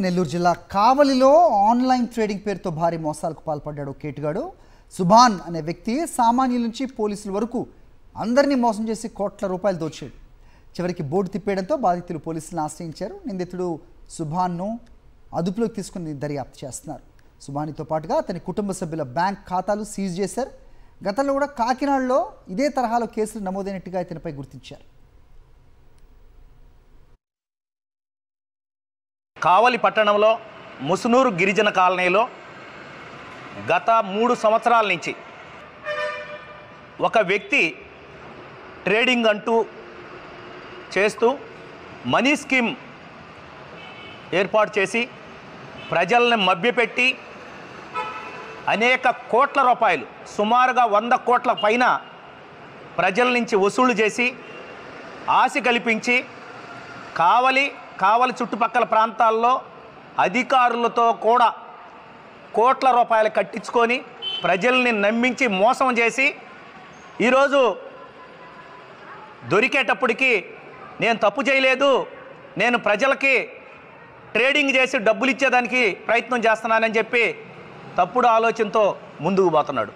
నెల్లూరు జిల్లా కావలిలో online trading పేరుతో భారీ మోసాలకు పాల్పడ్డాడు కేటుగాడు. సుభాన్ అనే వ్యక్తి సామాన్యుల నుంచి పోలీసుల వరకు అందరినీ మోసం చేసి కోట్ల రూపాయలు దోచాడు. చివరికి బోర్డు తిప్పేయడంతో బాధితులు పోలీసులను ఆశ్రయించారు. నిందితుడు సుభాన్ను అదుపులోకి తీసుకుని దర్యాప్తు చేస్తున్నారు. సుభాన్తో పాటుగా అతని కుటుంబ సభ్యుల బ్యాంక్ ఖాతాలు సీజ్ చేశారు. గతంలో కూడా కాకినాడలో ఇదే తరహాలో కేసులు నమోదైనట్టుగా ఇతనిపై గుర్తించారు. కావలి పట్టణంలో ముసునూరు గిరిజన కాలనీలో గత 3 సంవత్సరాల నుంచి ఒక వ్యక్తి ట్రేడింగ్ అంటూ చేస్తూ మనీ స్కీమ్ ఏర్పాటు చేసి ప్రజల్ని మభ్యపెట్టి అనేక కోట్ల రూపాయలు, సుమారుగా 100 కోట్ల పైన ప్రజల నుంచి వసూలు చేసి ఆశ కల్పించి కావలి చుట్టుపక్కల ప్రాంతాల్లో అధికారులతో కూడా కోట్ల రూపాయలు కట్టించుకొని ప్రజల్ని నమ్మించి మోసం చేసి ఈరోజు దొరికేటప్పటికి నేను తప్పు చేయలేదు, నేను ప్రజలకి ట్రేడింగ్ చేసి డబ్బులు ఇచ్చేదానికి ప్రయత్నం చేస్తున్నానని చెప్పి తప్పుడు ఆలోచనతో ముందుకు పోతున్నాడు.